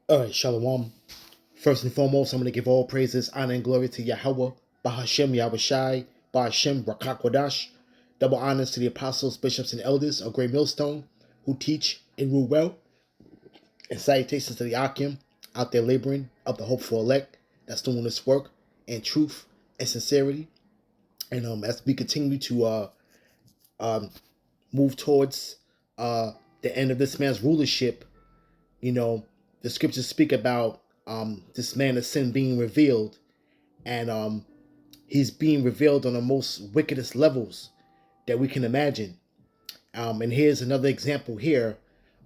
Alright, Shalom. First and foremost, I'm going to give all praises, honor, and glory to Yahweh, Bahashem Yahushai, Bahashem Rakakwadash. Double honors to the apostles, bishops, and elders of Great Millstone who teach and rule well. And salutations to the Akim out there laboring of the hopeful elect that's doing this work in truth and sincerity. And as we continue to move towards the end of this man's rulership, you know, the scriptures speak about this man of sin being revealed, and he's being revealed on the most wickedest levels that we can imagine. And here's another example here.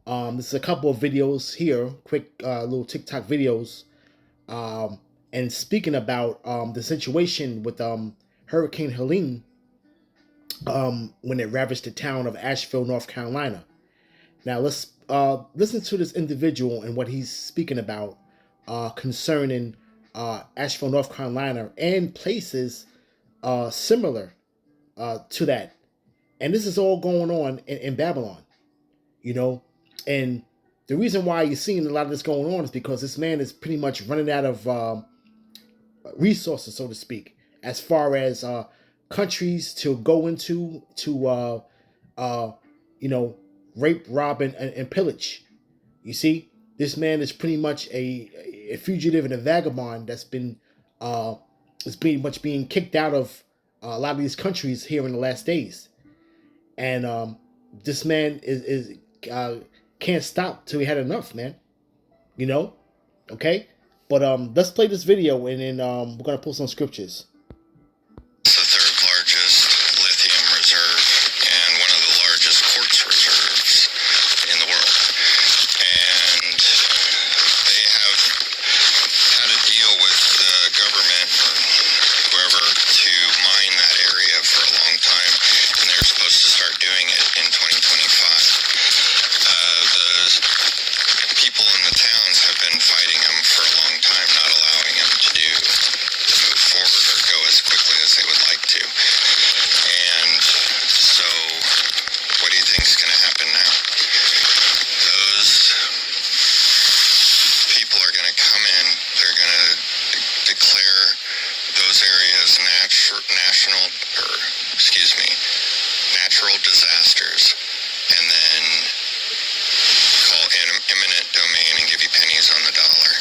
This is a couple of videos here, quick little TikTok videos, and speaking about the situation with Hurricane Helene when it ravaged the town of Asheville, North Carolina. Now let's listen to this individual and what he's speaking about concerning Asheville, North Carolina, and places similar to that. And this is all going on in Babylon, you know. And the reason why you're seeing a lot of this going on is because this man is pretty much running out of resources, so to speak, as far as countries to go into to, you know, rape, rob, and pillage. You see, this man is pretty much a fugitive and a vagabond that's been is pretty much being kicked out of a lot of these countries here in the last days. And this man is can't stop till he had enough, man. You know, okay. But let's play this video, and then we're gonna pull some scriptures. It's the third largest lithium reserve and one of the largest quartz reserves in the world. And they have had a deal with the government or whoever to mine that area for a long time, and they're supposed to start doing it in 2025. The people in the towns have been fighting them for a long time, not allowing them to move forward or go as quickly as they would like to. And so, what do you think is going to happen now? Those people are going to come in, they're going to declare those areas natural disasters, and then call eminent domain and give you pennies on the dollar.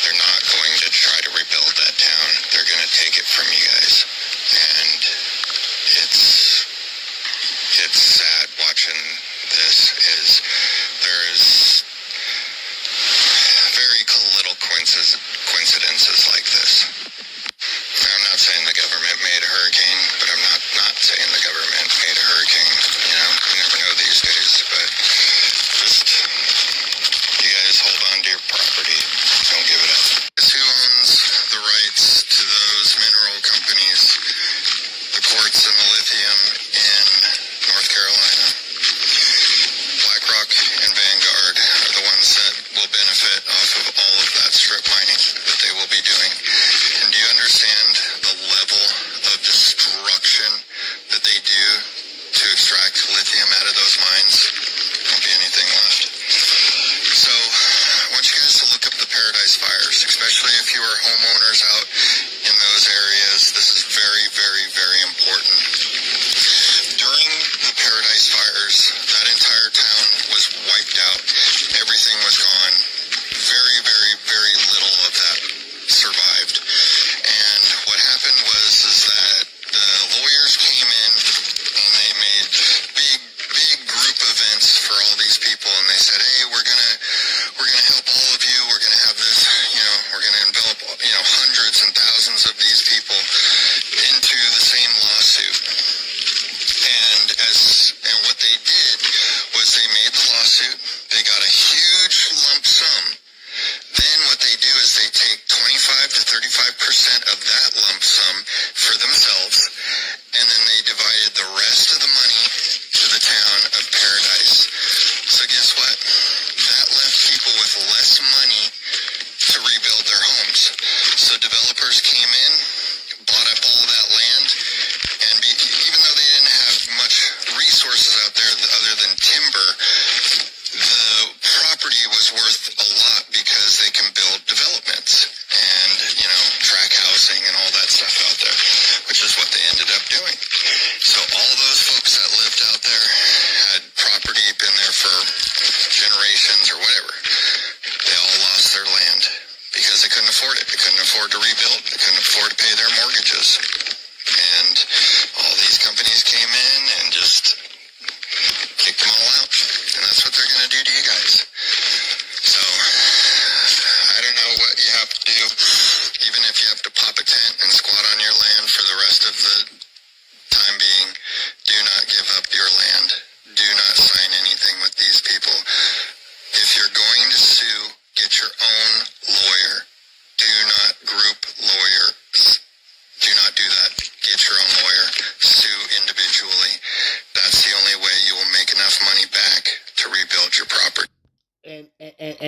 They're not going to try to rebuild that town. They're going to take it from you guys. And it's sad watching this. There is very little coincidences like this. I'm not saying the government made a hurricane, but I'm not saying the government made a hurricane. You know, you never know these days, but just, you guys hold on to your property. Don't give it up. Who owns the rights to those mineral companies, the quartz and the lithium in North Carolina? BlackRock and Vanguard are the ones that will benefit off of all of that strip mining that they will be doing. And do you understand the level of destruction that they do to extract lithium out of those mines? Won't be anything left. So I want you guys to look up the Paradise Fires, especially if you are homeowners out in those areas. This is very, very, very important. During the Paradise Fires, that entire town was wiped out. Everything was gone. Very, very, very little of that survived. And what happened is that the lawyers came in and they made big group events for all these people, and they said, hey, we're gonna help all of you. We're gonna have this, we're gonna envelop,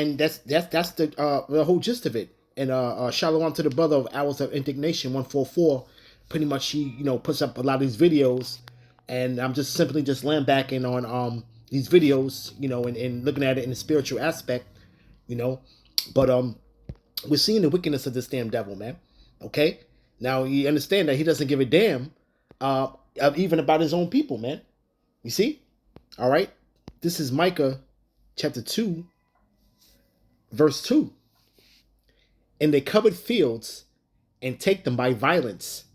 and that's the whole gist of it. And shalom to the brother of Hours of Indignation 144. Pretty much, he puts up a lot of these videos, and I'm just simply just laying back in on these videos, and looking at it in the spiritual aspect, you know. But we're seeing the wickedness of this damn devil, man. Okay, now you understand that he doesn't give a damn, even about his own people, man. You see, all right. This is Micah, chapter 2, verse 2. And they covered fields and take them by violence,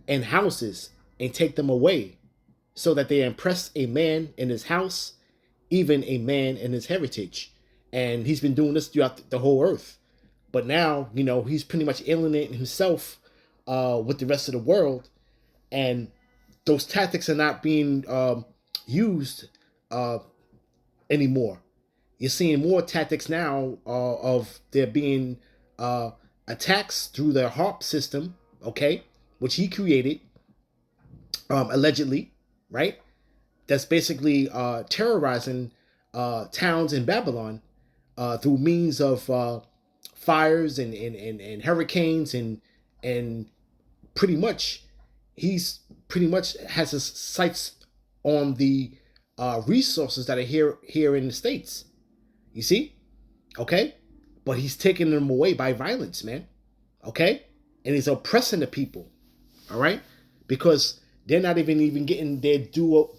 and houses and take them away, so that they impress a man in his house, even a man in his heritage. And he's been doing this throughout the whole earth. But now, he's pretty much alienating himself with the rest of the world. And those tactics are not being used anymore. You're seeing more tactics now of there being attacks through the HARP system, okay, which he created, allegedly, right? That's basically terrorizing towns in Babylon through means of fires and hurricanes and pretty much he's pretty much has his sights on the resources that are here in the States. You see, okay, but he's taking them away by violence, man. Okay, and he's oppressing the people. All right, because they're not even getting their due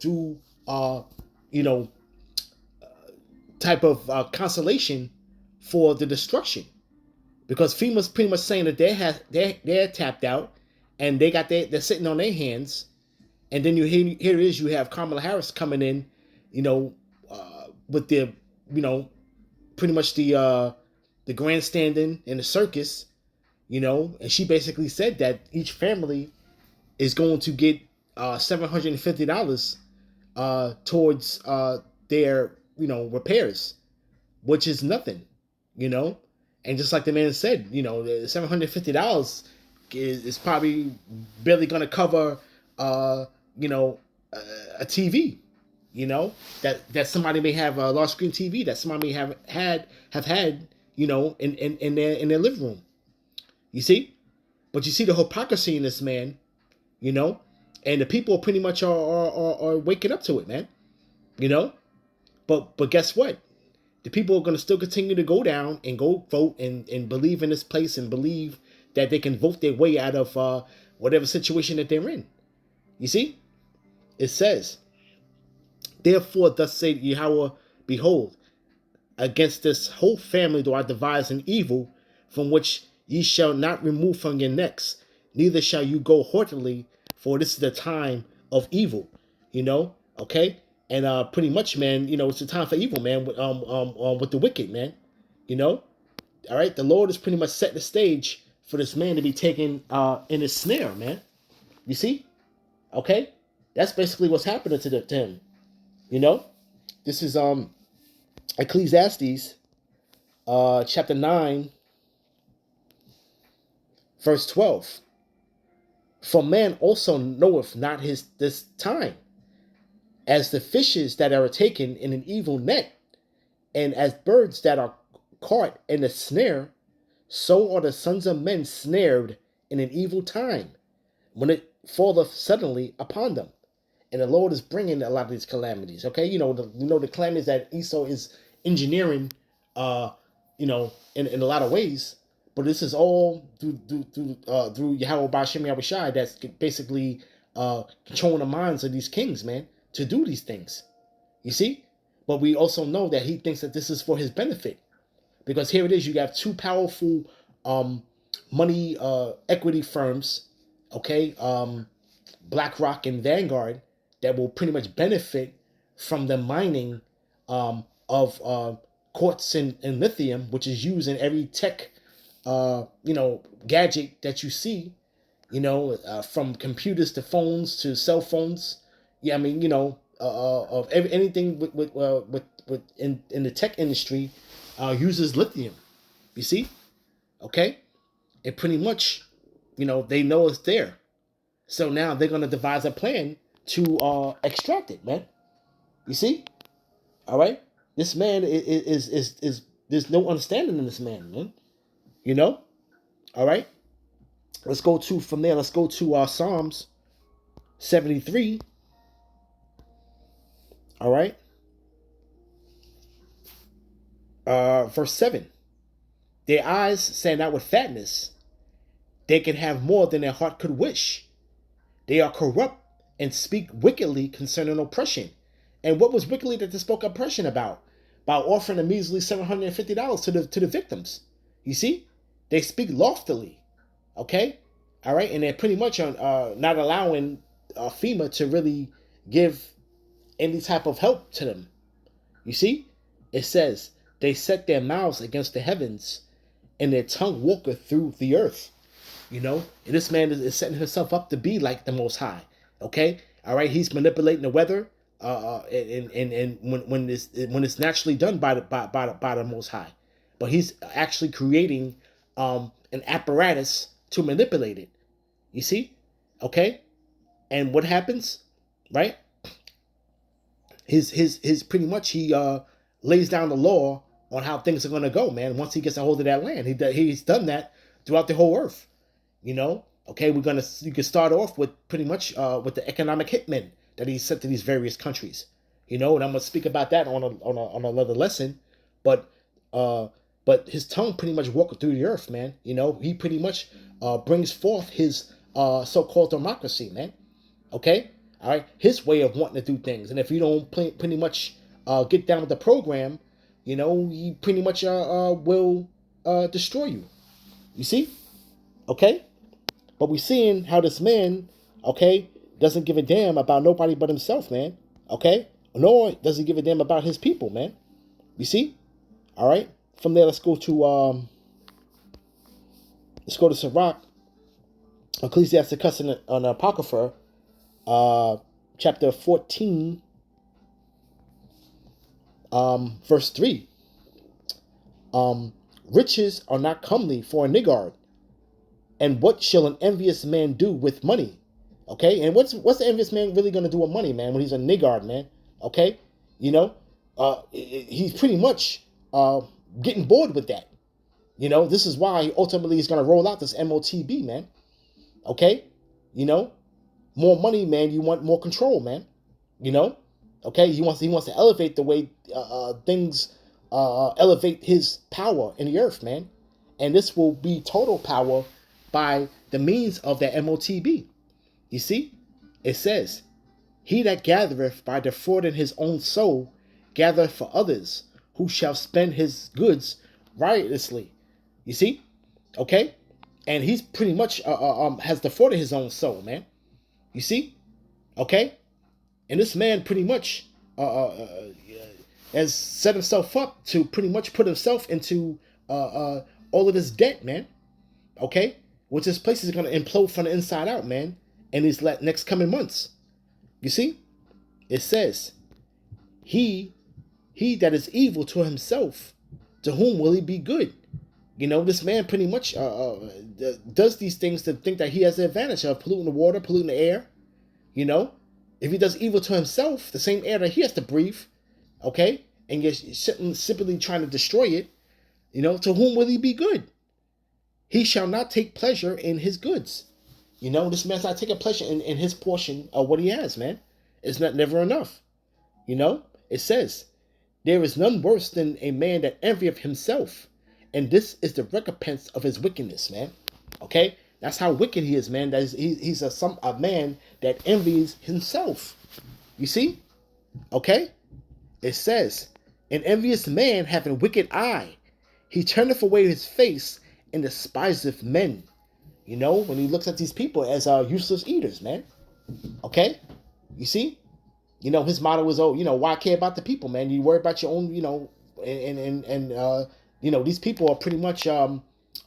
you know type of consolation for the destruction, because FEMA's pretty much saying that they're tapped out, and they're sitting on their hands. And then here it is, you have Kamala Harris coming in, with the pretty much the grandstanding and the circus, and she basically said that each family is going to get $750 towards their repairs, which is nothing, you know. And just like the man said, the $750 is probably barely going to cover, a TV, that somebody may have a large screen TV that somebody may have had, in their living room. You see, but you see the hypocrisy in this man, and the people pretty much are waking up to it, man. You know, but guess what? The people are going to still continue to go down and go vote and believe in this place and believe that they can vote their way out of whatever situation that they're in. You see, it says, therefore, thus saith Yahweh, behold, against this whole family do I devise an evil from which ye shall not remove from your necks, neither shall you go haughtily, for this is the time of evil. Okay? And pretty much, man, it's the time for evil, man, with the wicked, man. All right, the Lord has pretty much set the stage for this man to be taken in his snare, man. You see? Okay? That's basically what's happening to him. This is Ecclesiastes chapter 9, verse 12. For man also knoweth not this time, as the fishes that are taken in an evil net, and as birds that are caught in a snare, so are the sons of men snared in an evil time, when it falleth suddenly upon them. And the Lord is bringing a lot of these calamities. Okay, the calamities that Esau is engineering, in a lot of ways. But this is all through Yahweh Bashem Yahushai that's basically controlling the minds of these kings, man, to do these things. You see? But we also know that he thinks that this is for his benefit. Because here it is, you have two powerful money equity firms, okay, BlackRock and Vanguard, that will pretty much benefit from the mining of quartz and lithium, which is used in every tech, gadget that you see, from computers to phones to cell phones. Yeah, I mean, of anything with in the tech industry uses lithium. You see, okay, and pretty much, they know it's there. So now they're gonna devise a plan to extract it, man. You see, all right. This man is There's no understanding in this man, man. You know? All right? Let's go to, from there, let's go to Psalms 73. All right? Verse 7. Their eyes stand out with fatness. They can have more than their heart could wish. They are corrupt and speak wickedly concerning oppression. And what was wickedly that they spoke oppression about? By offering a measly $750 to the victims. You see? They speak loftily. Okay? All right? And they're pretty much not allowing FEMA to really give any type of help to them. You see? It says, they set their mouths against the heavens, and their tongue walketh through the earth. You know, and this man is setting himself up to be like the Most High. Okay, all right. He's manipulating the weather, and when it's naturally done by the Most High, but he's actually creating an apparatus to manipulate it. You see, okay, and what happens, right? His pretty much he lays down the law on how things are gonna go, man. Once he gets a hold of that land, he's done that throughout the whole earth. You know, okay, you can start off with pretty much with the economic hitmen that he sent to these various countries. You know, and I'm gonna speak about that on another lesson. But but his tongue pretty much walking through the earth, man. You know, he pretty much brings forth his so-called democracy, man. Okay, all right, his way of wanting to do things. And if you don't pretty much get down with the program, you know, he pretty much will destroy you. You see, okay. But we seeing how this man, okay, doesn't give a damn about nobody but himself, man. Okay? Nor does he give a damn about his people, man. You see? All right? From there, let's go to Sirach, Ecclesiasticus on Apocrypha, chapter 14, verse 3. Riches are not comely for a niggard, and what shall an envious man do with money? Okay, and what's the envious man really gonna do with money, man? When he's a niggard, man. Okay, you know, he's pretty much getting bored with that. You know, this is why ultimately he's gonna roll out this MOTB, man. Okay, you know, more money, man. You want more control, man. You know, okay. He wants to elevate the way things elevate his power in the earth, man. And this will be total power by the means of the MOTB. You see, it says, he that gathereth by defrauding his own soul gathereth for others, who shall spend his goods riotously. You see, okay, and he's pretty much has defrauded his own soul, man. You see, okay, and this man pretty much has set himself up to pretty much put himself into all of this debt, man. Okay, which this place is going to implode from the inside out, man, in these next coming months. You see, it says, he that is evil to himself, to whom will he be good? You know, this man pretty much does these things to think that he has the advantage of polluting the water, polluting the air. You know, if he does evil to himself, the same air that he has to breathe, okay, and you're simply trying to destroy it, you know, to whom will he be good? He shall not take pleasure in his goods. You know, this man's not taking pleasure in his portion of what he has, man. It's not never enough. You know, it says, there is none worse than a man that envieth himself, and this is the recompense of his wickedness, man. Okay, that's how wicked he is, man. He's a man that envies himself. You see, okay. It says, an envious man having wicked eye, he turneth away his face and despiseth men. You know, when he looks at these people as useless eaters, man. Okay, you see. You know, his motto is, oh, you know, why care about the people, man? You worry about your own, you know, and you know, these people are pretty much are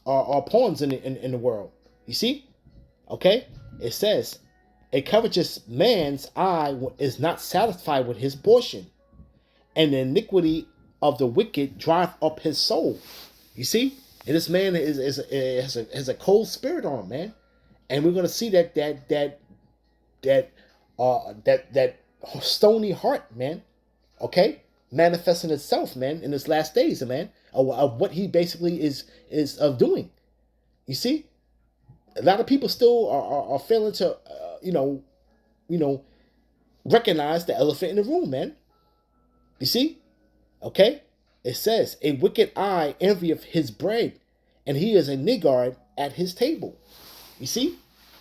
pawns in the world. You see? Okay? It says, a covetous man's eye is not satisfied with his portion, and the iniquity of the wicked drive up his soul. You see? And this man has a cold spirit on him, man. And we're gonna see that stony heart, man. Okay? manifesting itself, man, in his last days, man, of what he basically is of doing. You see, a lot of people still are failing to, you know, recognize the elephant in the room, man. You see, okay? It says, a wicked eye envieth his bread, and he is a niggard at his table. You see?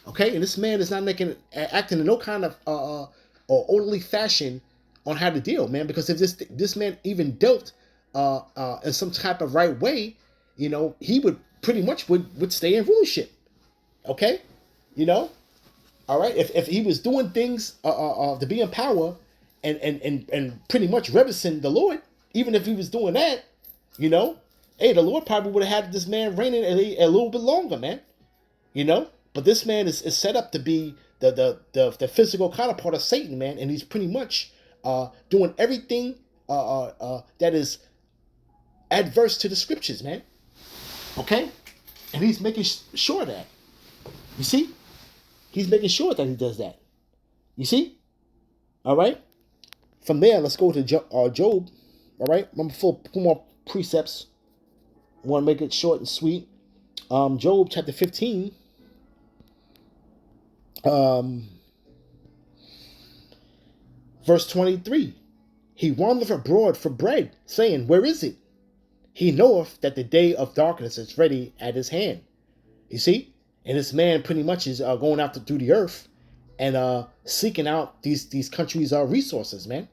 Okay? And this man is not acting in no kind of or orderly fashion on how to deal, man. Because if this man even dealt in some type of right way, he would pretty much would stay in rulership. Okay? You know? All right? If he was doing things to be in power and pretty much reverencing the Lord, even if he was doing that, hey, the Lord probably would have had this man reigning a little bit longer, man. But this man is set up to be the physical counterpart of Satan, man, and he's pretty much doing everything that is adverse to the scriptures, man. Okay, and he's making sure that, you see, he's making sure that he does that. You see, all right. From there, let's go to Job. All right, remember four more precepts. I want to make it short and sweet. Job chapter 15. Verse 23. He wandereth abroad for bread, saying, where is it? He knoweth that the day of darkness is ready at his hand. You see? And this man pretty much is going out through the earth and seeking out these countries' resources, man.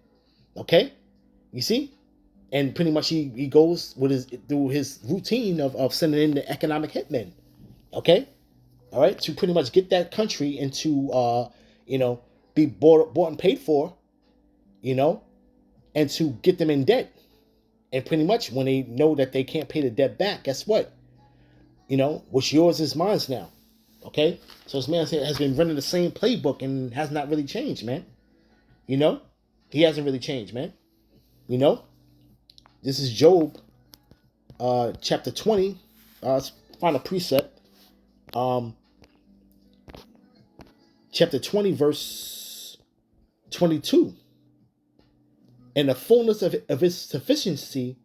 Okay? You see? And pretty much he goes through his routine of sending in the economic hitmen. Okay? All right? To pretty much get that country into, be bought and paid for, and to get them in debt. And pretty much when they know that they can't pay the debt back, guess what? What's yours is mine now. Okay? So this man has been running the same playbook and has not really changed, man. He hasn't really changed, man. This is Job chapter 20. Let's find a precept. Chapter 20, verse 22. In the fullness of his sufficiency,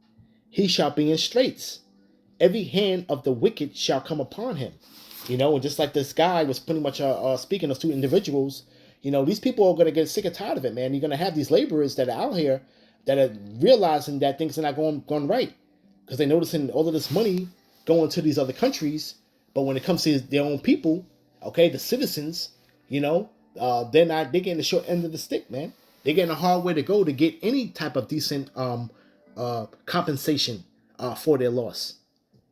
he shall be in straits. Every hand of the wicked shall come upon him. And just like this guy was pretty much speaking of two individuals, these people are going to get sick and tired of it, man. You're going to have these laborers that are out here that are realizing that things are not going right because they're noticing all of this money going to these other countries. But when it comes to their own people, okay, the citizens, they're getting the short end of the stick, man. They're getting a hard way to go to get any type of decent compensation for their loss.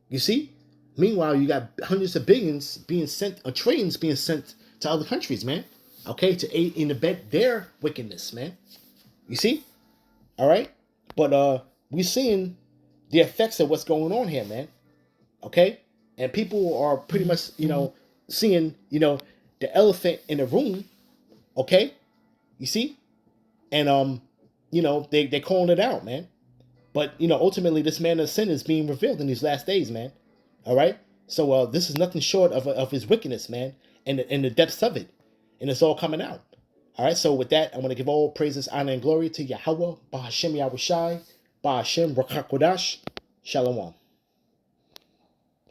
You see? Meanwhile, you got hundreds of billions being sent, or trillions being sent to other countries, man. Okay, to aid and abet their wickedness, man. You see? All right? But we're seeing the effects of what's going on here, man. Okay? And people are pretty much, seeing, the elephant in the room. Okay? You see? And they're calling it out, man. But ultimately, this man of sin is being revealed in these last days, man. All right. So this is nothing short of his wickedness, man, and the depths of it, and it's all coming out. All right. So with that, I want to give all praises, honor, and glory to Yahweh, Bahashem Yahushai, Bahashem Rakakodash, Shalom.